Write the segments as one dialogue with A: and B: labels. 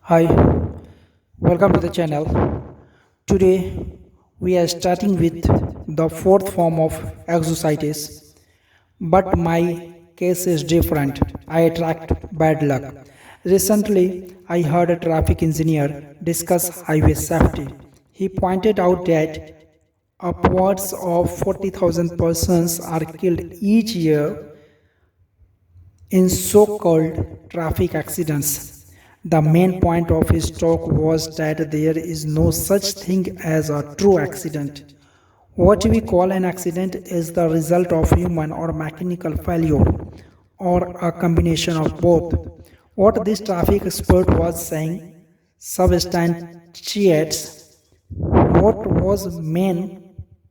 A: Hi, welcome to the channel. Today we are starting with the fourth form of excusitis, but my case is different. I attract bad luck. Recently, I heard a traffic engineer discuss highway safety. He pointed out that upwards of 40,000 persons are killed each year in so called traffic accidents. The main point of his talk was that there is no such thing as a true accident. What we call an accident is the result of human or mechanical failure, or a combination of both. What this traffic expert was saying substantiates what was meant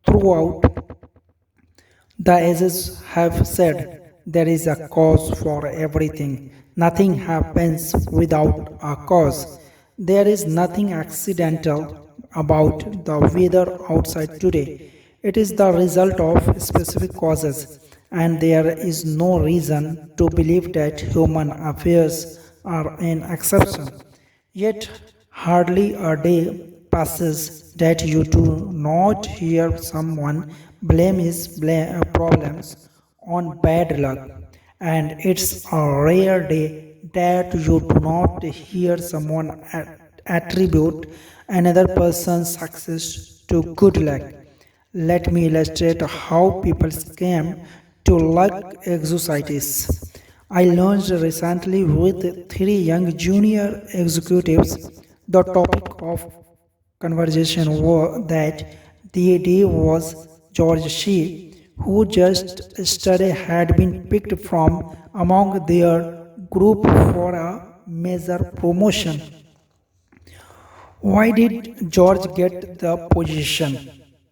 A: throughout. The ages have said there is a cause for everything. Nothing happens without a cause. There is nothing accidental about the weather outside today. It is the result of specific causes, and there is no reason to believe that human affairs are an exception. Yet, hardly a day passes that you do not hear someone blame his problems on bad luck, and it's a rare day that you do not hear someone attribute another person's success to good luck. Let me illustrate how people scam to luck exercises. I launched recently with three young junior executives. The topic of conversation was that the day was George Shee, who just yesterday had been picked from among their group for a major promotion. Why did George get the position?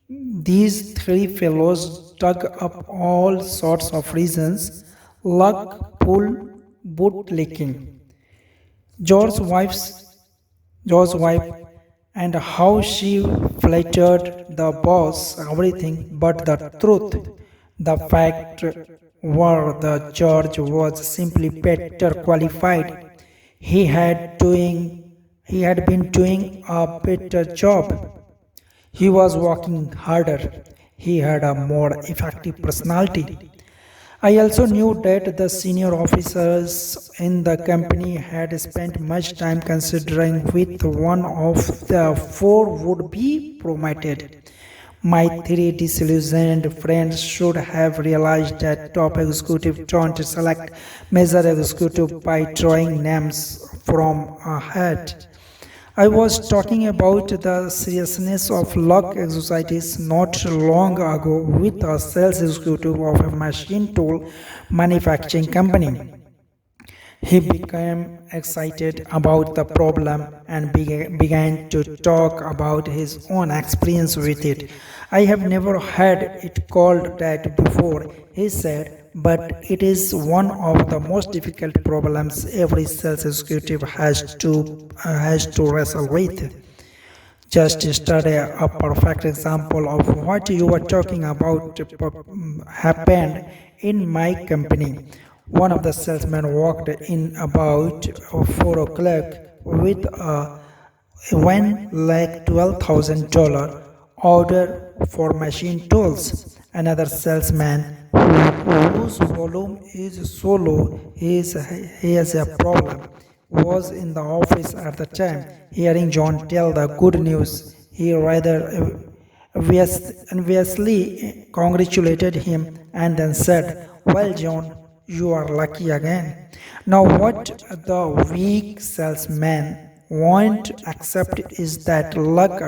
A: These three fellows dug up all sorts of reasons: luck, pull, bootlicking, George's wife's George's wife, and how she flattered the boss, everything but the truth. The fact were the George was simply better qualified. He had been doing a better job. He was working harder. He had a more effective personality. I also knew that the senior officers in the company had spent much time considering which one of the four would be promoted. My three disillusioned friends should have realized that top executives don't select major executive by drawing names from a hat. I was talking about the seriousness of luck exercises not long ago with a sales executive of a machine tool manufacturing company. He became excited about the problem and began to talk about his own experience with it. I have never had it called that before, he said, but it is one of the most difficult problems every sales executive has to wrestle with. Just yesterday, a perfect example of what you were talking about happened in my company. One of the salesmen walked in about 4 o'clock with a $1,12,000 order for machine tools. Another salesman whose volume is so low he has a problem was in the office at the time. Hearing John tell the good news, he rather obviously congratulated him and then said, "Well, John, you are lucky again." Now, what the weak salesman won't accept is that luck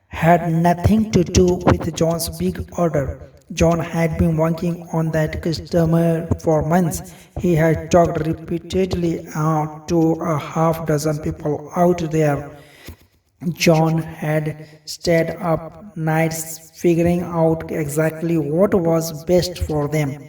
A: had nothing to do with John's big order. John had been working on that customer for months. He had talked repeatedly to a half dozen people out there. John had stayed up nights figuring out exactly what was best for them.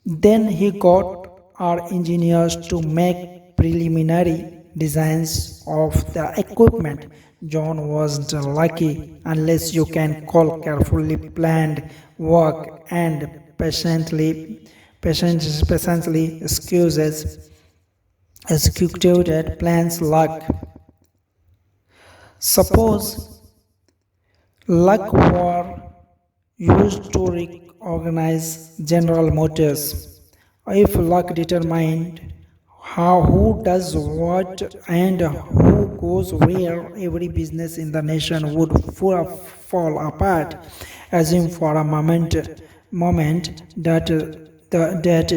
A: Then he got our engineers to make preliminary designs of the equipment. John wasn't lucky unless you can call carefully planned work and patiently excuses executed plans luck. Suppose luck were used to reorganize General Motors. If luck determined who does what and who goes where, every business in the nation would fall apart. Assume for a moment that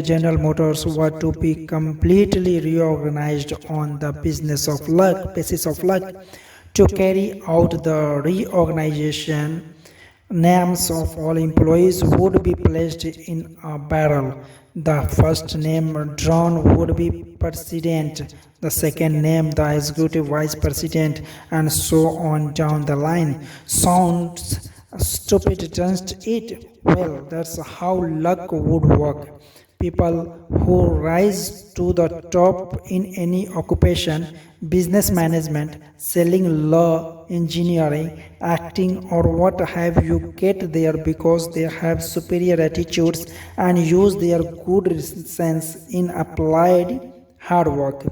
A: General Motors were to be completely reorganized on the basis of luck. To carry out the reorganization, names of all employees would be placed in a barrel. The first name drawn would be president, the second name the executive vice president, and so on down the line. Sounds stupid, doesn't it? Well, that's how luck would work. People who rise to the top in any occupation, business management, selling, law, engineering, acting, or what have you, get there because they have superior attitudes and use their good sense in applied hard work.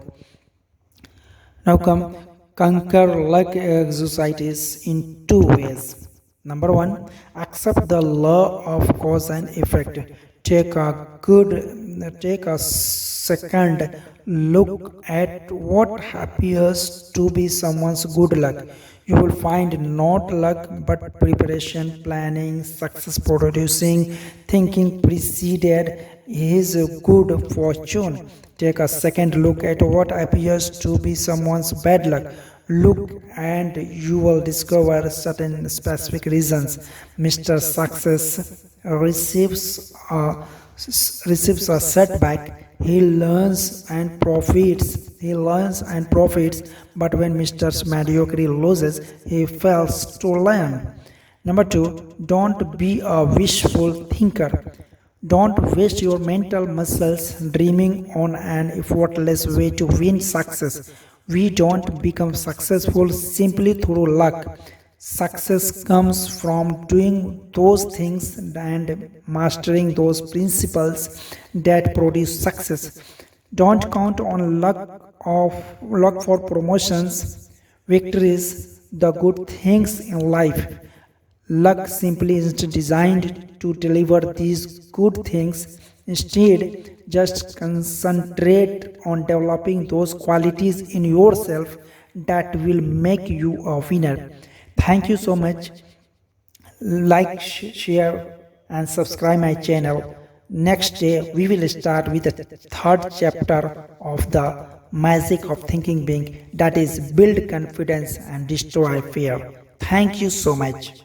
A: Now come conquer luck exercises in two ways. Number one, accept the law of cause and effect. Take a second look at what appears to be someone's good luck. You will find not luck but preparation, planning, success producing, thinking preceded his good fortune. Take a second look at what appears to be someone's bad luck. Look and you will discover certain specific reasons. Mr. Success receives a setback. He learns and profits. But when Mr. Mediocrity loses, he fails to learn. Number two, don't be a wishful thinker. Don't waste your mental muscles dreaming on an effortless way to win success. We don't become successful simply through luck. Success comes from doing those things and mastering those principles that produce success. Don't count on luck for promotions, victories, the good things in life. Luck simply isn't designed to deliver these good things. Instead, just concentrate on developing those qualities in yourself that will make you a winner. Thank you so much. Like, share, and subscribe my channel. Next day, we will start with the third chapter of the magic of thinking being, that is, build confidence and destroy fear. Thank you so much.